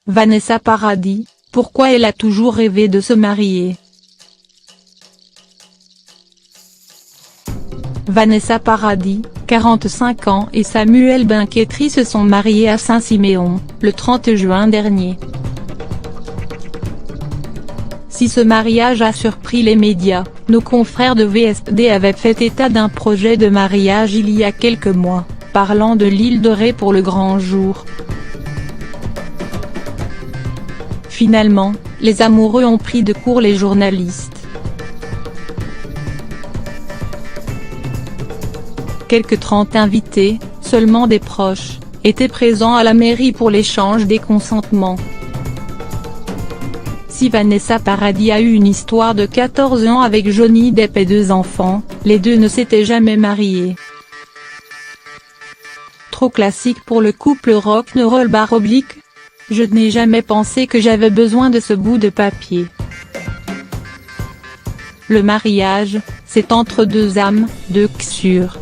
Vanessa Paradis, pourquoi elle a toujours rêvé de se marier. Vanessa Paradis, 45 ans et Samuel Benketri se sont mariés à Saint-Siméon, le 30 juin dernier. Si ce mariage a surpris les médias, nos confrères de VSD avaient fait état d'un projet de mariage il y a quelques mois, parlant de l'île de Ré pour le grand jour. Finalement, les amoureux ont pris de court les journalistes. Quelques 30 invités, seulement des proches, étaient présents à la mairie pour l'échange des consentements. Si Vanessa Paradis a eu une histoire de 14 ans avec Johnny Depp et 2 enfants, les deux ne s'étaient jamais mariés. Trop classique pour le couple rock'n'roll / je n'ai jamais pensé que j'avais besoin de ce bout de papier. Le mariage, c'est entre 2 âmes, 2 sûrs.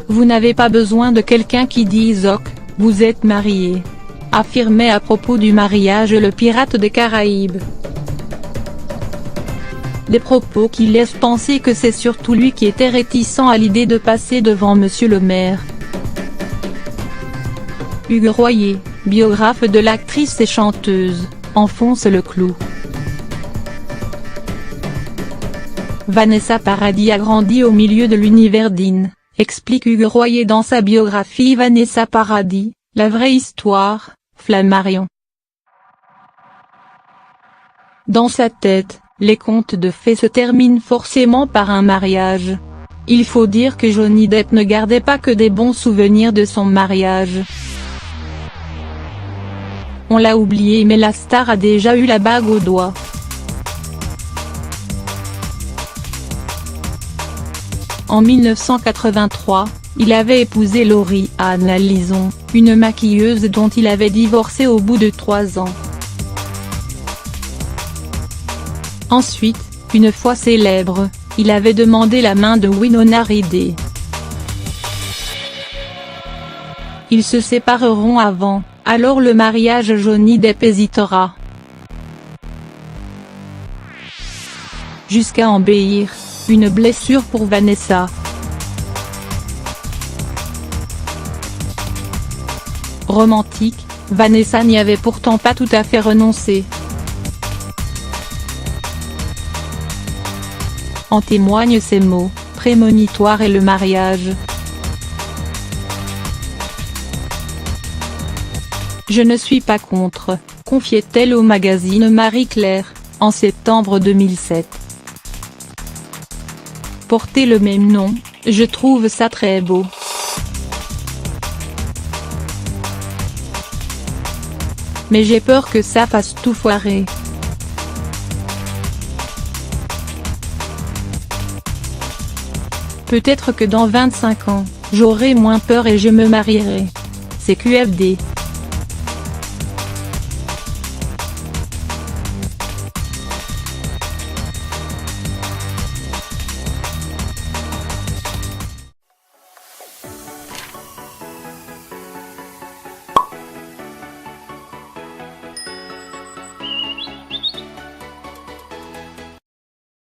Vous n'avez pas besoin de quelqu'un qui dise « Ok, vous êtes mariés », affirmait à propos du mariage le pirate des Caraïbes. Des propos qui laissent penser que c'est surtout lui qui était réticent à l'idée de passer devant Monsieur le maire. Hugues Royer, biographe de l'actrice et chanteuse, enfonce le clou. Vanessa Paradis a grandi au milieu de l'univers d'In, explique Hugues Royer dans sa biographie Vanessa Paradis, la vraie histoire, Flammarion. Dans sa tête, les contes de fées se terminent forcément par un mariage. Il faut dire que Johnny Depp ne gardait pas que des bons souvenirs de son mariage. On l'a oublié mais la star a déjà eu la bague au doigt. En 1983, il avait épousé Lauri-Anne Lison, une maquilleuse dont il avait divorcé au bout de 3 ans. Ensuite, une fois célèbre, il avait demandé la main de Winona Ryder. Ils se sépareront avant, alors le mariage Johnny Depp hésitera. Jusqu'à embellir, une blessure pour Vanessa. Romantique, Vanessa n'y avait pourtant pas tout à fait renoncé. En témoignent ces mots, prémonitoires et le mariage. Je ne suis pas contre, confiait-elle au magazine Marie-Claire, en septembre 2007. Porter le même nom, je trouve ça très beau. Mais j'ai peur que ça fasse tout foirer. Peut-être que dans 25 ans, j'aurai moins peur et je me marierai. C'est QFD.